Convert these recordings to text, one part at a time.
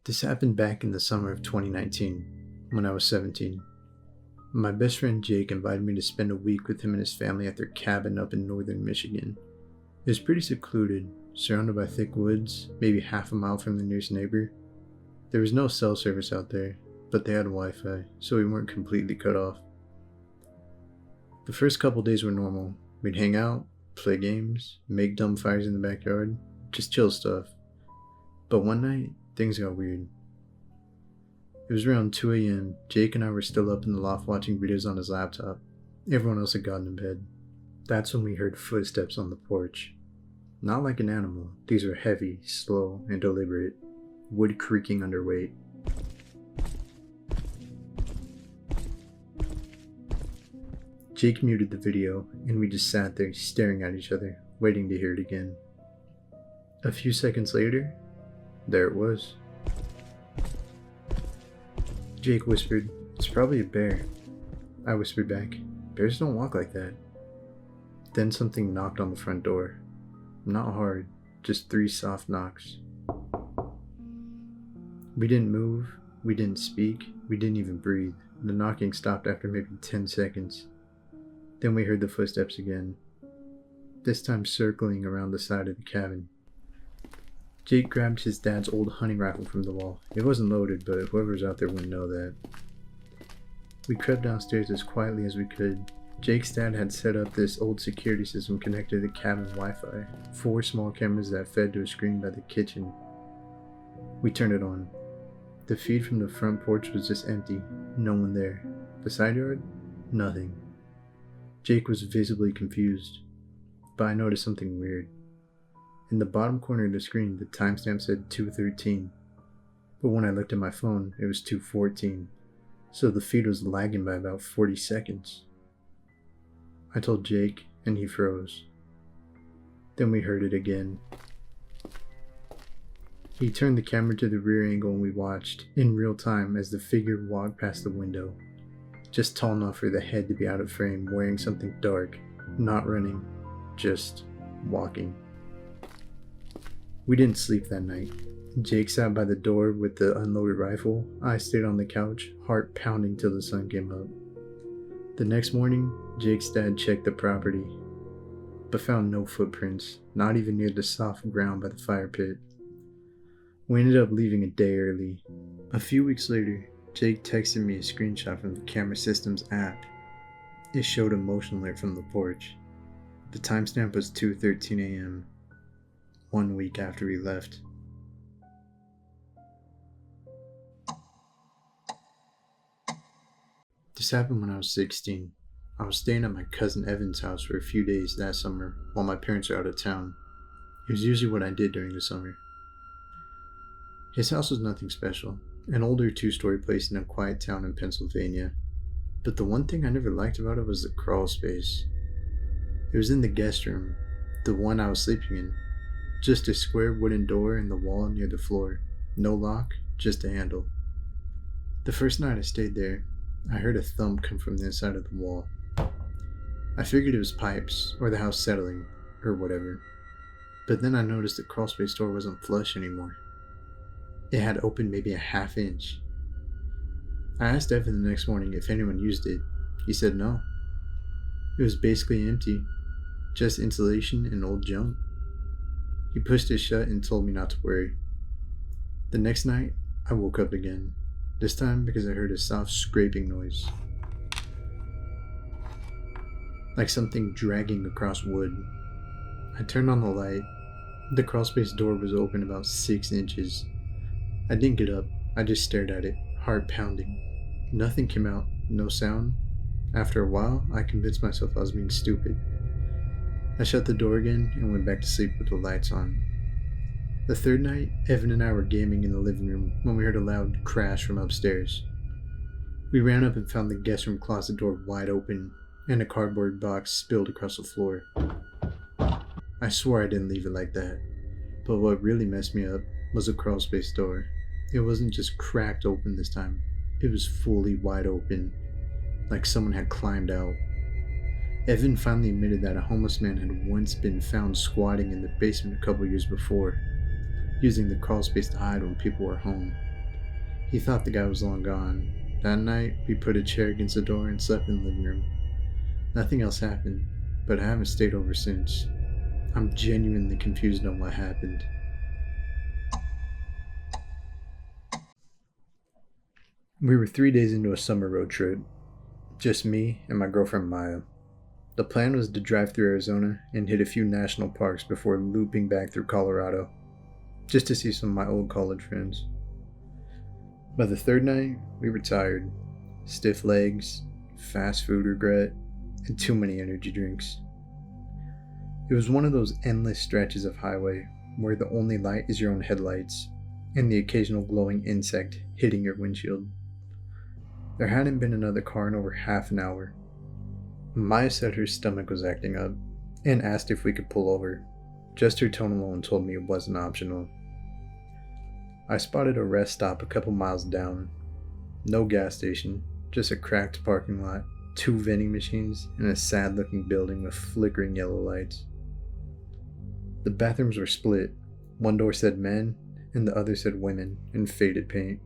This happened back in the summer of 2019, when I was 17. My best friend Jake invited me to spend a week with him and his family at their cabin up in northern Michigan. It was pretty secluded, surrounded by thick woods, maybe half a mile from the nearest neighbor. There was no cell service out there, but they had Wi-Fi, so we weren't completely cut off. The first couple days were normal. We'd hang out, play games, make dumb fires in the backyard, just chill stuff. But one night, things got weird. It was around 2 a.m. Jake and I were still up in the loft watching videos on his laptop. Everyone else had gotten in bed. That's when we heard footsteps on the porch. Not like an animal. These were heavy, slow, and deliberate. Wood creaking under weight. Jake muted the video, and we just sat there staring at each other, waiting to hear it again. A few seconds later, there it was. Jake whispered, "It's probably a bear." I whispered back, "Bears don't walk like that." Then something knocked on the front door. Not hard, just 3 soft knocks. We didn't move, we didn't speak, we didn't even breathe. The knocking stopped after maybe 10 seconds. Then we heard the footsteps again, this time circling around the side of the cabin. Jake grabbed his dad's old hunting rifle from the wall. It wasn't loaded, but whoever's out there wouldn't know that. We crept downstairs as quietly as we could. Jake's dad had set up this old security system connected to the cabin Wi-Fi. 4 small cameras that fed to a screen by the kitchen. We turned it on. The feed from the front porch was just empty. No one there. The side yard? Nothing. Jake was visibly confused, but I noticed something weird. In the bottom corner of the screen, the timestamp said 2:13, but when I looked at my phone, it was 2:14, so the feed was lagging by about 40 seconds. I told Jake, and he froze. Then we heard it again. He turned the camera to the rear angle and we watched, in real time, as the figure walked past the window. Just tall enough for the head to be out of frame, wearing something dark, not running, just walking. We didn't sleep that night. Jake sat by the door with the unloaded rifle. I stayed on the couch, heart pounding till the sun came up. The next morning, Jake's dad checked the property, but found no footprints, not even near the soft ground by the fire pit. We ended up leaving a day early. A few weeks later, Jake texted me a screenshot from the camera system's app. It showed a motion alert from the porch. The timestamp was 2:13 a.m., 1 week after we left. This happened when I was 16. I was staying at my cousin Evan's house for a few days that summer while my parents were out of town. It was usually what I did during the summer. His house was nothing special, an older 2-story place in a quiet town in Pennsylvania. But the one thing I never liked about it was the crawl space. It was in the guest room, the one I was sleeping in. Just a square wooden door in the wall near the floor. No lock, just a handle. The first night I stayed there, I heard a thump come from the inside of the wall. I figured it was pipes, or the house settling, or whatever. But then I noticed the crawlspace door wasn't flush anymore. It had opened maybe a half inch. I asked Evan the next morning if anyone used it. He said no. It was basically empty, just insulation and old junk. He pushed it shut and told me not to worry. The next night, I woke up again, this time because I heard a soft scraping noise. Like something dragging across wood. I turned on the light. The crawlspace door was open about 6 inches. I didn't get up, I just stared at it, heart pounding. Nothing came out, no sound. After a while, I convinced myself I was being stupid. I shut the door again and went back to sleep with the lights on. The third night, Evan and I were gaming in the living room when we heard a loud crash from upstairs. We ran up and found the guest room closet door wide open and a cardboard box spilled across the floor. I swore I didn't leave it like that, but what really messed me up was the crawlspace door. It wasn't just cracked open this time, it was fully wide open, like someone had climbed out. Evan finally admitted that a homeless man had once been found squatting in the basement a couple years before, using the crawl space to hide when people were home. He thought the guy was long gone. That night, we put a chair against the door and slept in the living room. Nothing else happened, but I haven't stayed over since. I'm genuinely confused on what happened. We were 3 days into a summer road trip. Just me and my girlfriend Maya. The plan was to drive through Arizona and hit a few national parks before looping back through Colorado, just to see some of my old college friends. By the third night, we were tired. Stiff legs, fast food regret, and too many energy drinks. It was one of those endless stretches of highway where the only light is your own headlights and the occasional glowing insect hitting your windshield. There hadn't been another car in over half an hour. Maya said her stomach was acting up and asked if we could pull over. Just her tone alone told me it wasn't optional. I spotted a rest stop a couple miles down. No gas station, just a cracked parking lot, 2 vending machines, and a sad-looking building with flickering yellow lights. The bathrooms were split. One door said men, and the other said women in faded paint.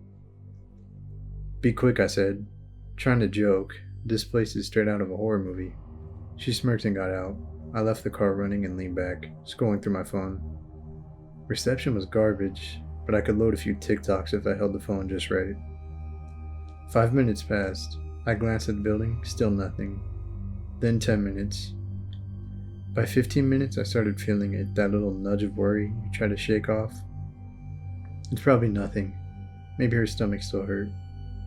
"Be quick," I said, trying to joke. This place is straight out of a horror movie. She smirked and got out. I left the car running and leaned back, scrolling through my phone. Reception was garbage, but I could load a few TikToks if I held the phone just right. 5 minutes passed. I glanced at the building, still nothing. Then 10 minutes. By 15 minutes, I started feeling it, that little nudge of worry you try to shake off. It's probably nothing. Maybe her stomach still hurt.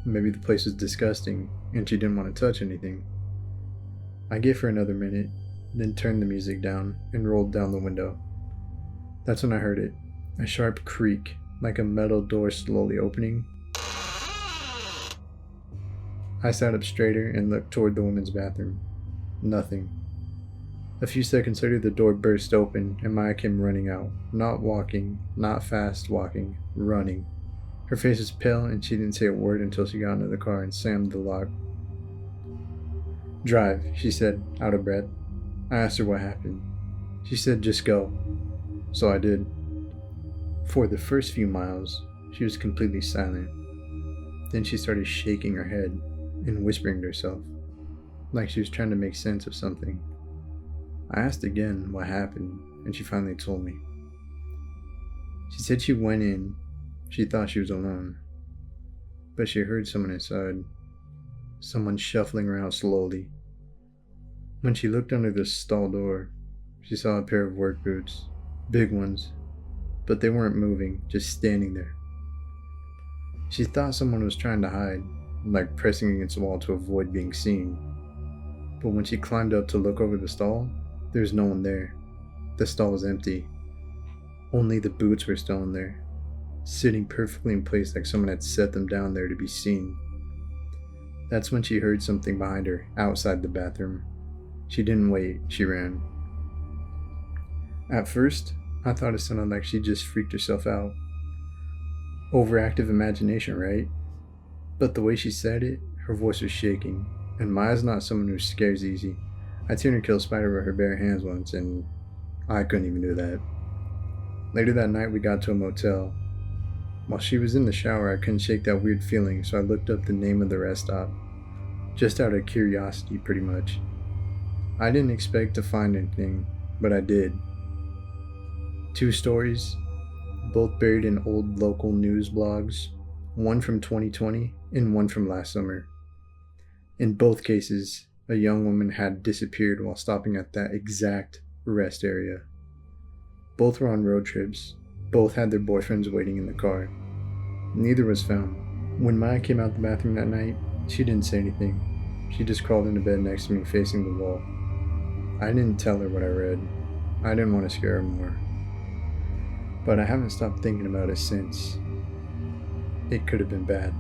Maybe the place was disgusting, and she didn't want to touch anything. I gave her another minute, then turned the music down and rolled down the window. That's when I heard it, a sharp creak, like a metal door slowly opening. I sat up straighter and looked toward the women's bathroom. Nothing. A few seconds later, the door burst open and Maya came running out. Not walking, not fast walking, running. Her face was pale and she didn't say a word until she got into the car and slammed the lock. "Drive," she said, out of breath. I asked her what happened. She said, "Just go." So I did. For the first few miles, she was completely silent. Then she started shaking her head and whispering to herself, like she was trying to make sense of something. I asked again what happened, and she finally told me. She said she went in. She thought she was alone, but she heard someone inside, someone shuffling around slowly. When she looked under the stall door, she saw a pair of work boots, big ones, but they weren't moving, just standing there. She thought someone was trying to hide, like pressing against the wall to avoid being seen. But when she climbed up to look over the stall, there was no one there. The stall was empty. Only the boots were still in there, sitting perfectly in place like someone had set them down there to be seen. That's when she heard something behind her, outside the bathroom. She didn't wait, she ran. At first, I thought it sounded like she just freaked herself out. Overactive imagination, right? But the way she said it, her voice was shaking, and Maya's not someone who scares easy. I'd seen her kill a spider with her bare hands once, and I couldn't even do that. Later that night, we got to a motel. While she was in the shower, I couldn't shake that weird feeling, so I looked up the name of the rest stop. Just out of curiosity, pretty much. I didn't expect to find anything, but I did. 2 stories, both buried in old local news blogs, one from 2020 and one from last summer. In both cases, a young woman had disappeared while stopping at that exact rest area. Both were on road trips. Both had their boyfriends waiting in the car. Neither was found. When Maya came out the bathroom that night, she didn't say anything. She just crawled into bed next to me facing the wall. I didn't tell her what I read. I didn't want to scare her more. But I haven't stopped thinking about it since. It could have been bad.